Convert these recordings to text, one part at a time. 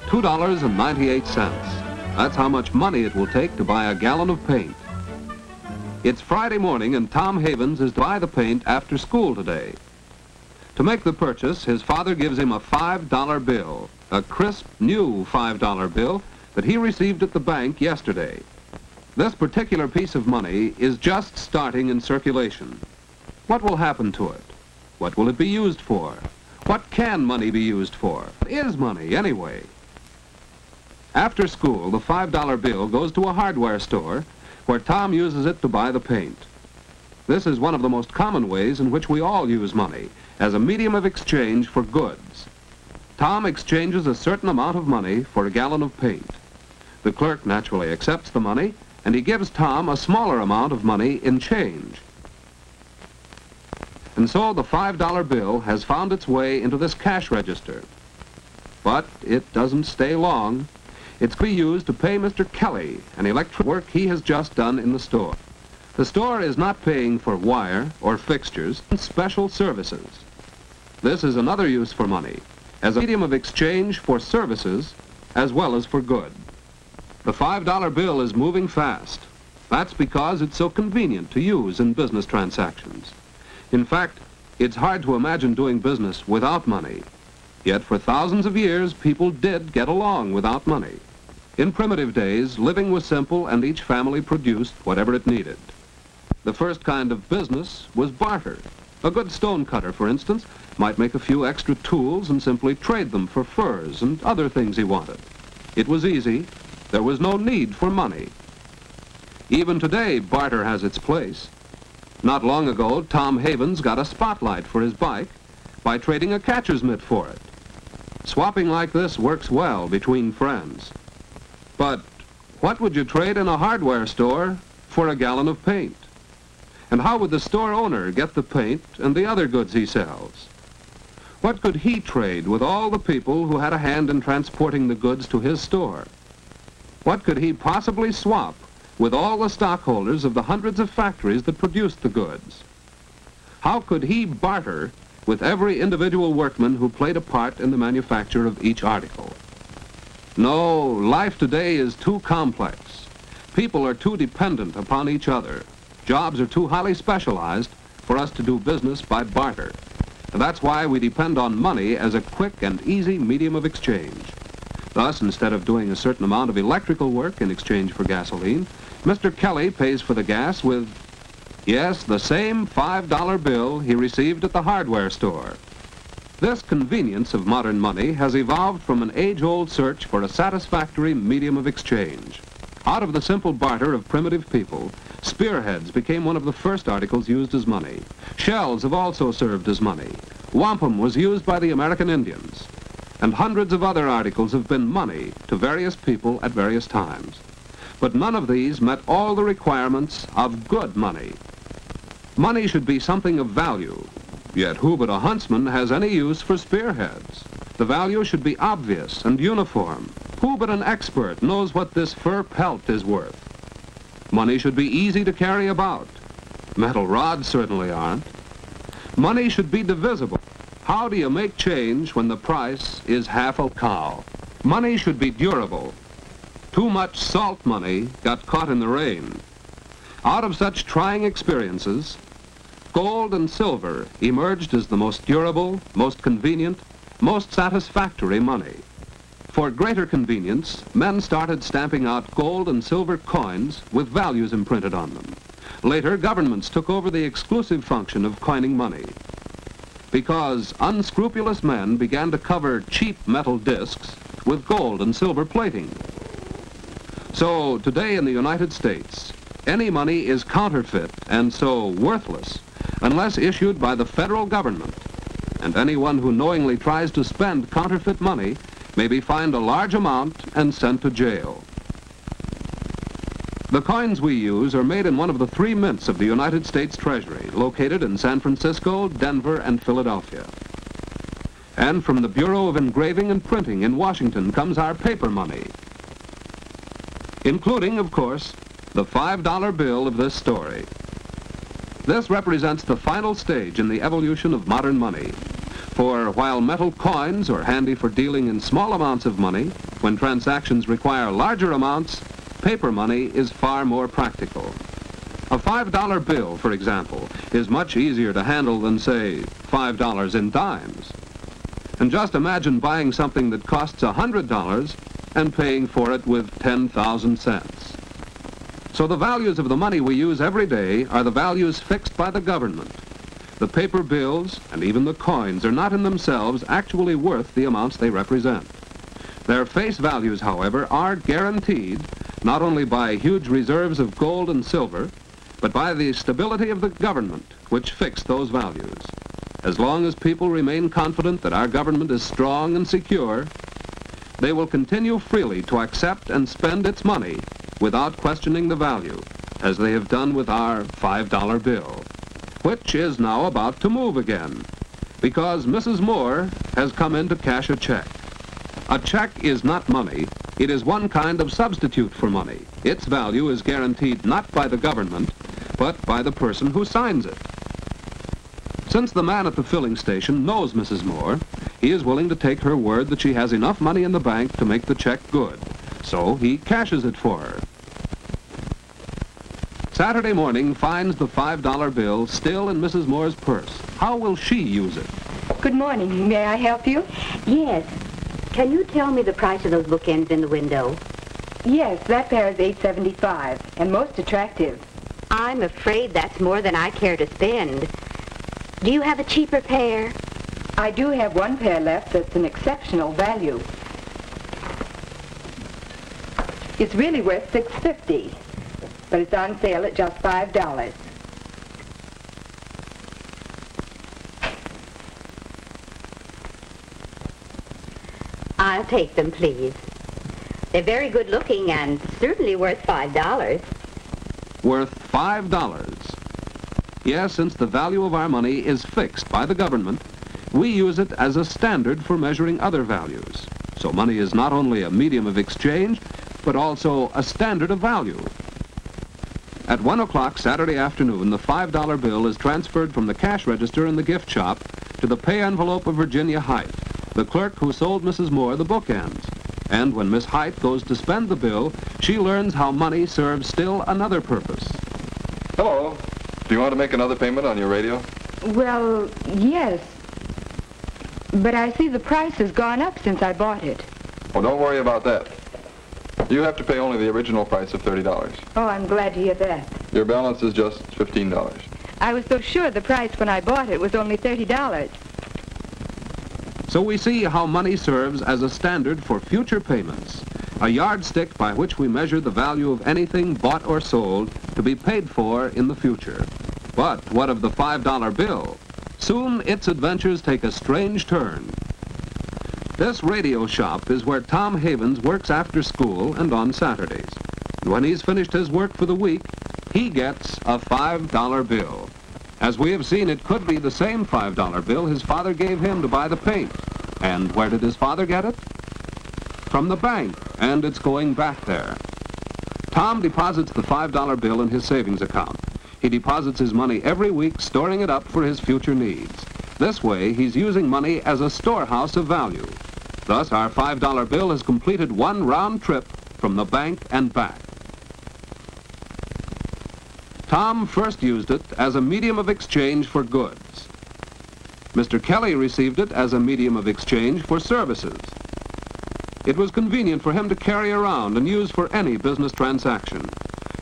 $2.98. That's how much money it will take to buy a gallon of paint. It's Friday morning and Tom Havens is to buy the paint after school today. To make the purchase, his father gives him a $5 bill, a crisp, new $5 bill that he received at the bank yesterday. This particular piece of money is just starting in circulation. What will happen to it? What will it be used for? What can money be used for? What is money, anyway? After school, the $5 bill goes to a hardware store where Tom uses it to buy the paint. This is one of the most common ways in which we all use money, as a medium of exchange for goods. Tom exchanges a certain amount of money for a gallon of paint. The clerk naturally accepts the money, and he gives Tom a smaller amount of money in change. And so the $5 bill has found its way into this cash register. But it doesn't stay long. It's to be used to pay Mr. Kelly an electric work he has just done in the store. The store is not paying for wire or fixtures, special services. This is another use for money, as a medium of exchange for services as well as for goods. The $5 bill is moving fast. That's because it's so convenient to use in business transactions. In fact, it's hard to imagine doing business without money. Yet for thousands of years, people did get along without money. In primitive days, living was simple and each family produced whatever it needed. The first kind of business was barter. A good stone cutter, for instance, might make a few extra tools and simply trade them for furs and other things he wanted. It was easy. There was no need for money. Even today, barter has its place. Not long ago, Tom Havens got a spotlight for his bike by trading a catcher's mitt for it. Swapping like this works well between friends. But what would you trade in a hardware store for a gallon of paint? And how would the store owner get the paint and the other goods he sells? What could he trade with all the people who had a hand in transporting the goods to his store? What could he possibly swap with all the stockholders of the hundreds of factories that produced the goods? How could he barter with every individual workman who played a part in the manufacture of each article? No, life today is too complex. People are too dependent upon each other. Jobs are too highly specialized for us to do business by barter. And that's why we depend on money as a quick and easy medium of exchange. Thus, instead of doing a certain amount of electrical work in exchange for gasoline, Mr. Kelly pays for the gas with, yes, the same $5 bill he received at the hardware store. This convenience of modern money has evolved from an age-old search for a satisfactory medium of exchange. Out of the simple barter of primitive people, spearheads became one of the first articles used as money. Shells have also served as money. Wampum was used by the American Indians. And hundreds of other articles have been money to various people at various times. But none of these met all the requirements of good money. Money should be something of value, yet who but a huntsman has any use for spearheads? The value should be obvious and uniform. Who but an expert knows what this fur pelt is worth? Money should be easy to carry about. Metal rods certainly aren't. Money should be divisible. How do you make change when the price is half a cow? Money should be durable. Too much salt money got caught in the rain. Out of such trying experiences, gold and silver emerged as the most durable, most convenient, most satisfactory money. For greater convenience, men started stamping out gold and silver coins with values imprinted on them. Later, governments took over the exclusive function of coining money, because unscrupulous men began to cover cheap metal discs with gold and silver plating. So today in the United States, any money is counterfeit and so worthless unless issued by the federal government. And anyone who knowingly tries to spend counterfeit money may be fined a large amount and sent to jail. The coins we use are made in one of the 3 mints of the United States Treasury, located in San Francisco, Denver, and Philadelphia. And from the Bureau of Engraving and Printing in Washington comes our paper money, including, of course, the $5 bill of this story. This represents the final stage in the evolution of modern money. For while metal coins are handy for dealing in small amounts of money, when transactions require larger amounts, paper money is far more practical. A $5 bill, for example, is much easier to handle than, say, $5 in dimes. And just imagine buying something that costs $100 and paying for it with 10,000 cents. So the values of the money we use every day are the values fixed by the government. The paper bills and even the coins are not in themselves actually worth the amounts they represent. Their face values, however, are guaranteed not only by huge reserves of gold and silver, but by the stability of the government, which fixed those values. As long as people remain confident that our government is strong and secure, they will continue freely to accept and spend its money without questioning the value, as they have done with our $5 bill, which is now about to move again, because Mrs. Moore has come in to cash a check. A check is not money. It is one kind of substitute for money. Its value is guaranteed not by the government, but by the person who signs it. Since the man at the filling station knows Mrs. Moore, he is willing to take her word that she has enough money in the bank to make the check good. So he cashes it for her. Saturday morning finds the $5 bill still in Mrs. Moore's purse. How will she use it? Good morning. May I help you? Yes. Can you tell me the price of those bookends in the window? Yes, that pair is $8.75 and most attractive. I'm afraid that's more than I care to spend. Do you have a cheaper pair? I do have one pair left that's an exceptional value. It's really worth $6.50, but it's on sale at just $5. I'll take them, please. They're very good looking and certainly worth $5. Worth $5. Yes, since the value of our money is fixed by the government, we use it as a standard for measuring other values. So money is not only a medium of exchange, but also a standard of value. At 1 o'clock Saturday afternoon, the $5 bill is transferred from the cash register in the gift shop to the pay envelope of Virginia Height, the clerk who sold Mrs. Moore the bookends. And when Miss Height goes to spend the bill, she learns how money serves still another purpose. Hello. Do you want to make another payment on your radio? Well, yes. But I see the price has gone up since I bought it. Well, don't worry about that. You have to pay only the original price of $30. Oh, I'm glad to hear that. Your balance is just $15. I was so sure the price when I bought it was only $30. So we see how money serves as a standard for future payments, a yardstick by which we measure the value of anything bought or sold to be paid for in the future. But what of the $5 bill? Soon its adventures take a strange turn. This radio shop is where Tom Havens works after school and on Saturdays. And when he's finished his work for the week, he gets a $5 bill. As we have seen, it could be the same $5 bill his father gave him to buy the paint. And where did his father get it? From the bank, and it's going back there. Tom deposits the $5 bill in his savings account. He deposits his money every week, storing it up for his future needs. This way, he's using money as a storehouse of value. Thus, our $5 bill has completed one round trip from the bank and back. Tom first used it as a medium of exchange for goods. Mr. Kelly received it as a medium of exchange for services. It was convenient for him to carry around and use for any business transaction.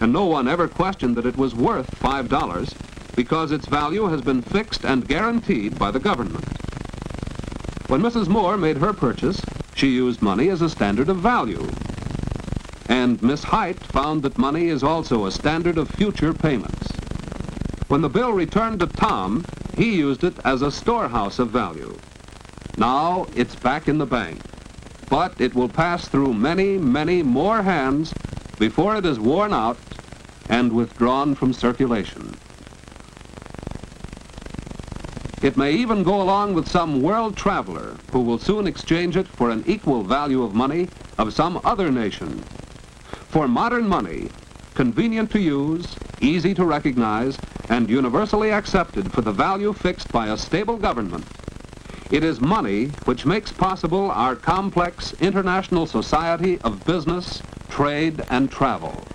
And no one ever questioned that it was worth $5 because its value has been fixed and guaranteed by the government. When Mrs. Moore made her purchase, she used money as a standard of value. And Miss Height found that money is also a standard of future payments. When the bill returned to Tom, he used it as a storehouse of value. Now it's back in the bank, but it will pass through many, many more hands before it is worn out and withdrawn from circulation. It may even go along with some world traveler who will soon exchange it for an equal value of money of some other nation. For modern money, convenient to use, easy to recognize, and universally accepted for the value fixed by a stable government, It is money which makes possible our complex international society of business, trade, and travel.